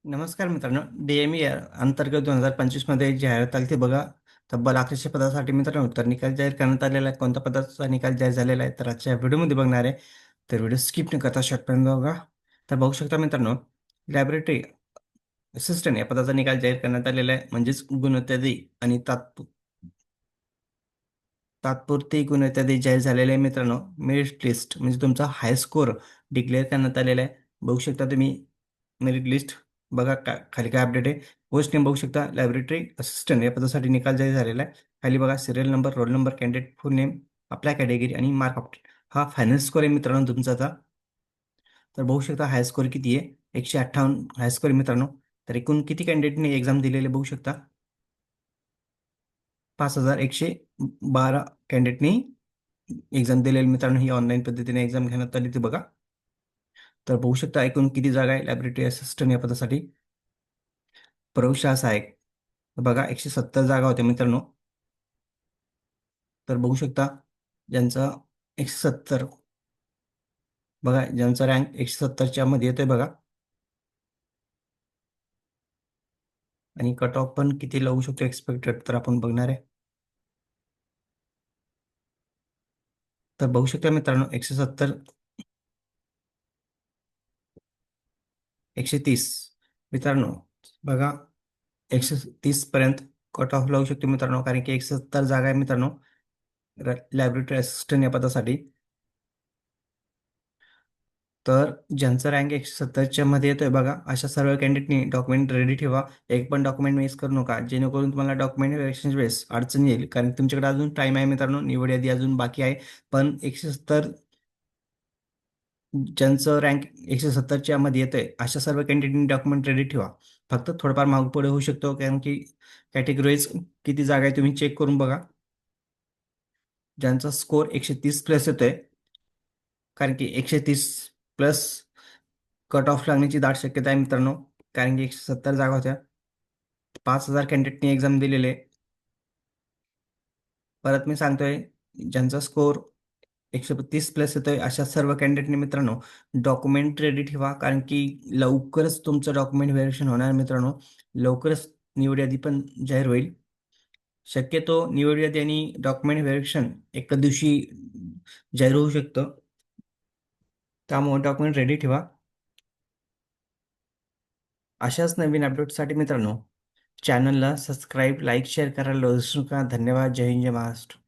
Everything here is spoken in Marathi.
नमस्कार मित्रांनो. DME अंतर्गत 2025 मध्ये जाहिरात आली ती बघा. तब्बल 1100 पदासाठी मित्रांनो तर निकाल जाहीर करण्यात आलेला आहे. कोणत्या पदाचा निकाल जाहीर झालेला आहे तर आजच्या व्हिडिओमध्ये बघणार आहे. तर व्हिडिओ स्किप न करता शेवटपर्यंत बघा. तर बघू शकता मित्रांनो, लॅबोरेटरी असिस्टंट या पदाचा निकाल जाहीर करण्यात आलेला आहे. म्हणजेच गुणवत्ताधी आणि तात्पुरती गुणवत्ताधी जाहीर झालेले आहे मित्रांनो. मेरिट लिस्ट म्हणजे तुमचा हाय स्कोर डिक्लेअर करण्यात आलेला आहे. बघू शकता तुम्ही मेरिट लिस्ट. बघा खाली काय अपडेट आहे. पोस्ट नेम बघू शकता, लॅबोरेटरी असिस्टंट या पदासाठी निकाल जाहीर झालेला आहे. खाली बघा serial number, roll number, candidate फुल नेम, आपल्या कॅटेगरी आणि मार्क अपडेट. हा फायनल स्कोर आहे मित्रांनो तुमचा आता. तर बघू शकता हाय स्कोर किती आहे, 158 हाय स्कोर आहे मित्रांनो. तर एकूण किती कॅन्डिडेटने एक्झाम दिलेले बघू शकता, 5112 कॅन्डिडेटनी एक्झाम दिलेली मित्रांनो. ही ऑनलाईन पद्धतीने एक्झाम घेण्यात आली ती बघा. तर बघू शकता एकूण किती जागा आहे लॅबोरेटरी असिस्टंट या पदासाठी. प्रयोगशाळा सहाय्यक बघा 170 जागा होत्या मित्रांनो. तर बघू शकता ज्यांचं 170, बघा ज्यांचा रँक 170च्या मध्ये येतोय बघा. आणि कट ऑफ पण किती लावू शकतो एक्सपेक्टेड तर आपण बघणार आहे. तर बघू शकता मित्रांनो 170, 130 मित्रांनो. बघा 130 पर्यंत कट ऑफ लावू शकतो मित्रांनो, कारण की 170 जागा आहे मित्रांनो लॅबोरेटरी असिस्टंट या पदासाठी. तर ज्यांचा रँक 170च्या मध्ये येतोय बघा, अशा सर्व कॅन्डिडेटनी डॉक्युमेंट रेडी ठेवा. एक पण डॉक्युमेंट मिस करू नका, जेणेकरून तुम्हाला डॉक्युमेंट व्हेरिफिकेशन वेळेस अडचण येईल. कारण तुमच्याकडे अजून टाइम आहे मित्रांनो, निवड यादी अजून बाकी आहे. पण 170 ज्यांचं रँक 170च्या मध्ये येतंय अशा सर्व कॅन्डिडेटनी डॉक्युमेंट रेडी ठेवा. फक्त थोडंफार मागं पुढे होऊ शकतो, कारण की कॅटेगरीज किती जागा आहे तुम्ही चेक करून बघा. ज्यांचा स्कोर 130 प्लस येतोय, कारण की 130 प्लस कट ऑफ लागण्याची दाट शक्यता आहे मित्रांनो. कारण की 170 जागा होत्या, 5000 कॅन्डिडेटनी एक्झाम दिलेले. परत मी सांगतोय, ज्यांचा स्कोर 130 प्लस येतोय अशा सर्व कॅन्डिडेटने मित्रांनो डॉक्युमेंट रेडी ठेवा. कारण की लवकरच तुमचं डॉक्युमेंट व्हेरिफिकेशन होणार मित्रांनो. लवकरच निवड यादी पण जाहीर होईल. शक्यतो निवड यादी आणि डॉक्युमेंट व्हेरिफिकेशन एका दिवशी जाहीर होऊ शकतं. त्यामुळे डॉक्युमेंट रेडी ठेवा. अशाच नवीन अपडेटसाठी मित्रांनो चॅनलला सबस्क्राईब, लाईक, शेअर करायला विसरू नका. धन्यवाद. जय हिंद, जय महाराष्ट्र.